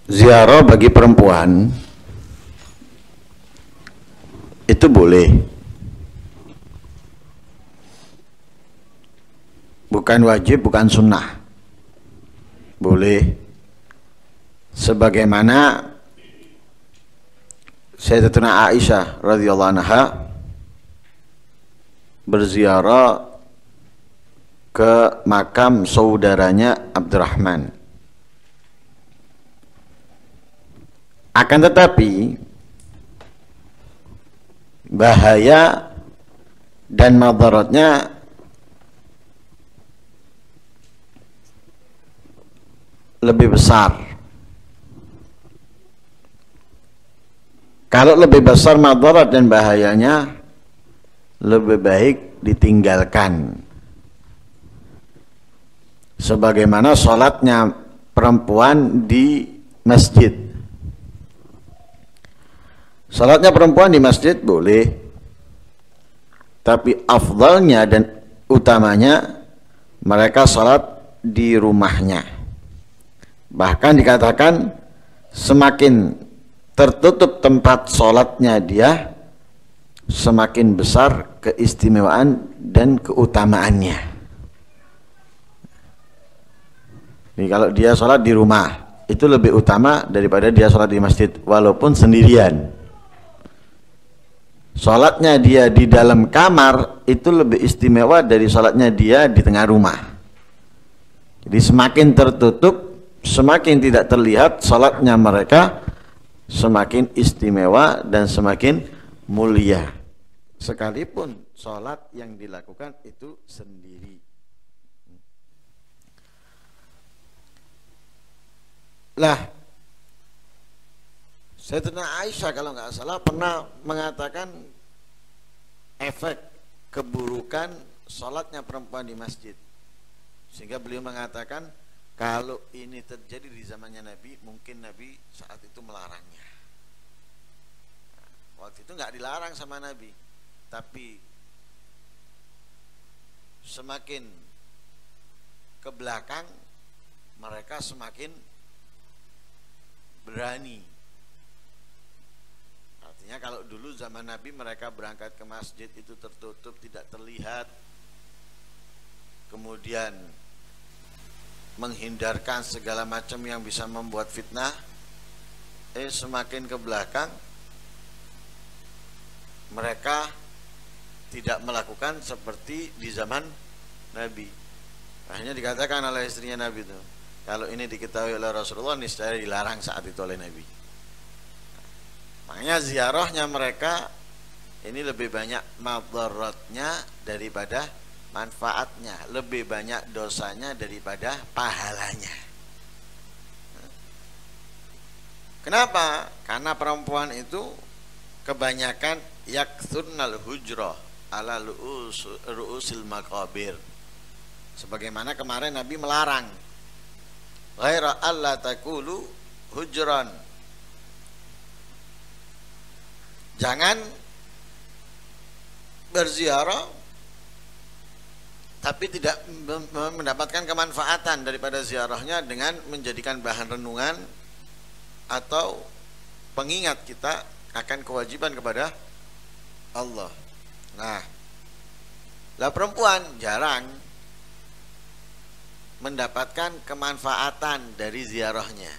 ziarah bagi perempuan itu boleh, bukan wajib, bukan sunnah, boleh. Sebagaimana Sayyidatuna Aisyah radhiyallahu anha berziarah ke makam saudaranya Abdurrahman. Akan tetapi bahaya dan madaratnya lebih besar. Kalau lebih besar madarat dan bahayanya, lebih baik ditinggalkan. Sebagaimana sholatnya perempuan di masjid. Sholatnya perempuan di masjid boleh, tapi afdalnya dan utamanya mereka sholat di rumahnya. Bahkan dikatakan semakin tertutup tempat sholatnya dia, semakin besar keistimewaan dan keutamaannya. Jadi kalau dia sholat di rumah itu lebih utama daripada dia sholat di masjid walaupun sendirian. Sholatnya dia di dalam kamar itu lebih istimewa dari sholatnya dia di tengah rumah. Jadi semakin tertutup, semakin tidak terlihat sholatnya mereka, semakin istimewa dan semakin mulia, sekalipun sholat yang dilakukan itu sendiri. Lah, Sayyidatuna Aisyah kalau nggak salah pernah mengatakan efek keburukan sholatnya perempuan di masjid, sehingga beliau mengatakan kalau ini terjadi di zamannya Nabi, mungkin Nabi saat itu melarangnya. Waktu itu nggak dilarang sama Nabi, tapi semakin ke belakang mereka semakin berani. Artinya kalau dulu zaman Nabi mereka berangkat ke masjid itu tertutup, tidak terlihat, kemudian menghindarkan segala macam yang bisa membuat fitnah. Semakin ke belakang mereka tidak melakukan seperti di zaman Nabi. Akhirnya dikatakan oleh istrinya Nabi itu, kalau ini diketahui oleh Rasulullah, niscaya dilarang saat itu oleh Nabi. Makanya ziarahnya mereka ini lebih banyak madaratnya daripada manfaatnya, lebih banyak dosanya daripada pahalanya. Kenapa? Karena perempuan itu kebanyakan yakthurnal hujrah ala ru'usil maqabir. Sebagaimana kemarin Nabi melarang, ghaira alla takulu hujran, jangan berziarah tapi tidak mendapatkan kemanfaatan daripada ziarahnya dengan menjadikan bahan renungan atau pengingat kita akan kewajiban kepada Allah. Nah, lah perempuan jarang mendapatkan kemanfaatan dari ziarahnya.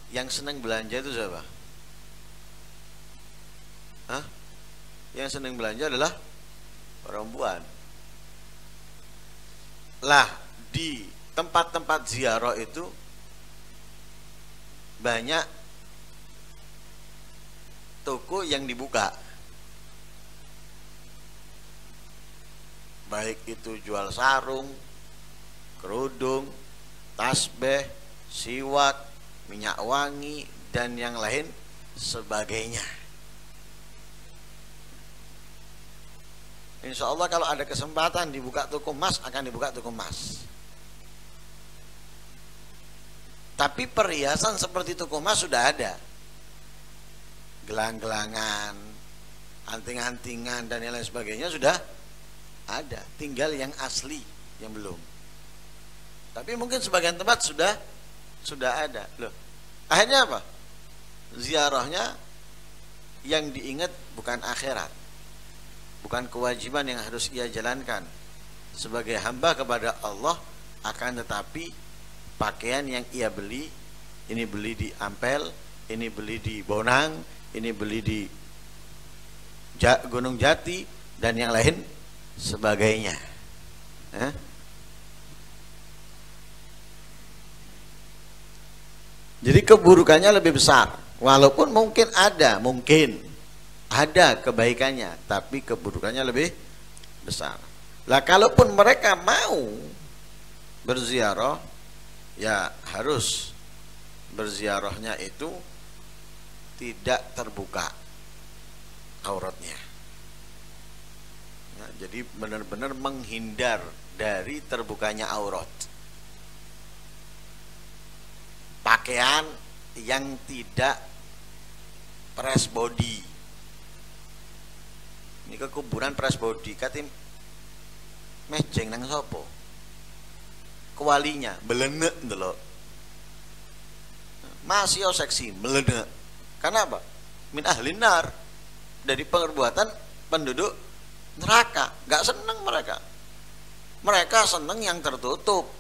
Yang senang belanja itu siapa? Hah? Yang senang belanja adalah perempuan. Lah, di tempat-tempat ziarah itu banyak toko yang dibuka, baik itu jual sarung, kerudung, tasbih, siwak, minyak wangi, dan yang lain sebagainya. Insya Allah kalau ada kesempatan dibuka toko emas, akan dibuka toko emas. Tapi perhiasan seperti toko emas sudah ada, gelang-gelangan, anting-antingan dan yang lain sebagainya sudah ada, tinggal yang asli yang belum. Tapi mungkin sebagian tempat sudah sudah ada. Loh, akhirnya apa? Ziarahnya yang diingat bukan akhirat, bukan kewajiban yang harus ia jalankan sebagai hamba kepada Allah, akan tetapi pakaian yang ia beli, ini beli di Ampel, ini beli di Bonang, ini beli di Gunung Jati, dan yang lain sebagainya. Jadi keburukannya lebih besar, walaupun mungkin ada kebaikannya, tapi keburukannya lebih besar. Lah kalaupun mereka mau berziarah, ya harus berziarahnya itu tidak terbuka auratnya. Ya, jadi benar-benar menghindar dari terbukanya aurat. Pakaian yang tidak press body. Ini ke kuburan press body, katim mejeng nang sopo? Kewalinya belenek ndelok. Masih seksi melenek. Karena apa? Min ahlin nar, dari perbuatan penduduk neraka. Gak seneng mereka. Mereka seneng yang tertutup.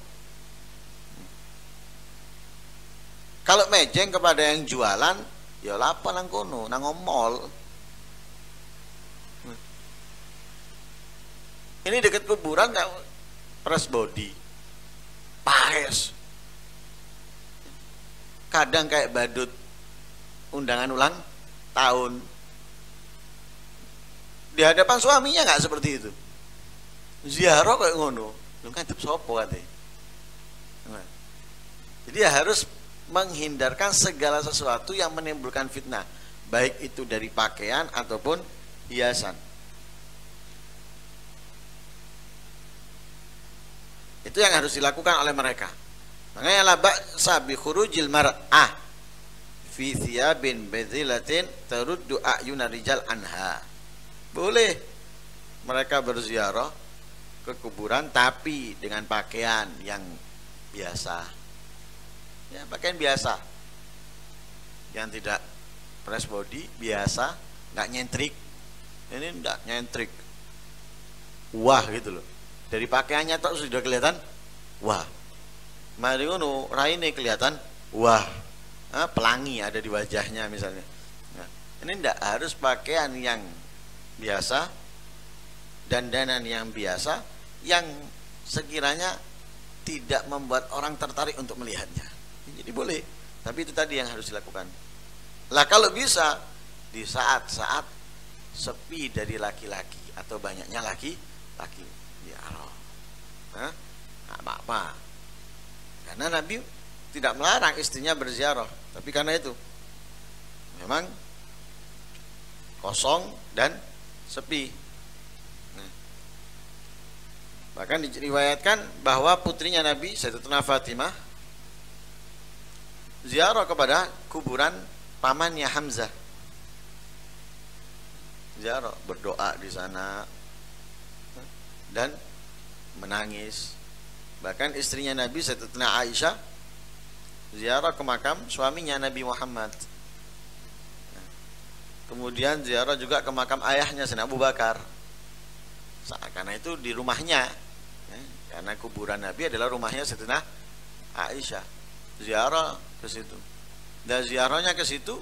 Kalau mejeng kepada yang jualan, ya lapo nang kono, nang mall. Ini dekat kuburan nggak press body, paes. Kadang kayak badut undangan ulang tahun. Di hadapan suaminya nggak seperti itu. Ziarah kayak ngono, lu ngantep sopo kate. Jadi ya harus menghindarkan segala sesuatu yang menimbulkan fitnah, baik itu dari pakaian ataupun hiasan. Itu yang harus dilakukan oleh mereka. Makanya la ba'sa bi khurujil mar'ah fi thiyabin badzilatin taruddu a'yunar rijal anha. Boleh mereka berziarah ke kuburan tapi dengan pakaian yang biasa. Ya, pakaian biasa yang tidak press body, biasa, nggak nyentrik. Ini nggak nyentrik, wah gitu loh. Dari pakaiannya tuh sudah kelihatan wah. Mari ngono raine kelihatan wah, pelangi ada di wajahnya misalnya. Nah, ini nggak harus pakaian yang biasa, dandanan yang biasa, yang sekiranya tidak membuat orang tertarik untuk melihatnya. Jadi boleh, tapi itu tadi yang harus dilakukan. Lah kalau bisa di saat-saat sepi dari laki-laki atau banyaknya laki-laki, ya Allah, nggak apa-apa. Karena Nabi tidak melarang istrinya berziarah, tapi karena itu memang kosong dan sepi. Bahkan diriwayatkan bahwa putrinya Nabi Sayyidatuna Fatimah ziarah kepada kuburan pamannya Hamzah. Ziarah, berdoa di sana dan menangis. Bahkan istrinya Nabi Sayyidatuna Aisyah ziarah ke makam suaminya Nabi Muhammad. Kemudian ziarah juga ke makam ayahnya Sayyidina Abu Bakar. Karena itu di rumahnya, karena kuburan Nabi adalah rumahnya Sayyidatuna Aisyah. Ziarah ke situ. Dan ziarahnya ke situ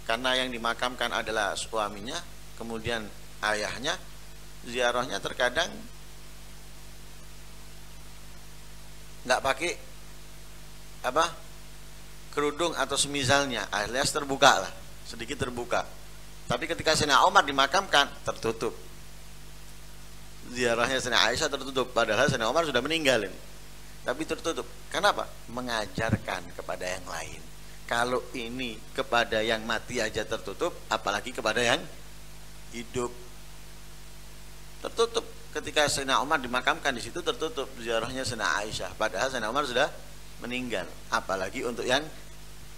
karena yang dimakamkan adalah suaminya, kemudian ayahnya. Ziarahnya terkadang nggak pakai kerudung atau semisalnya, alias terbuka lah, sedikit terbuka. Tapi ketika Sayyidina Umar dimakamkan tertutup. Ziarahnya Sayyidina Aisyah tertutup, padahal Sayyidina Umar sudah meninggal ini. Tapi tertutup. Kenapa? Mengajarkan kepada yang lain. Kalau ini kepada yang mati aja tertutup, apalagi kepada yang hidup. Tertutup. Ketika Sayyidina Umar dimakamkan di situ tertutup ziarahnya Sayyidina Aisyah, padahal Sayyidina Umar sudah meninggal, apalagi untuk yang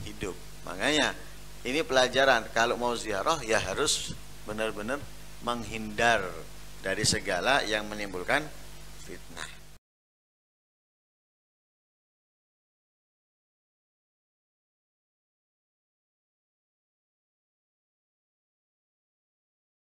hidup. Makanya ini pelajaran, kalau mau ziarah ya harus benar-benar menghindar dari segala yang menimbulkan fitnah.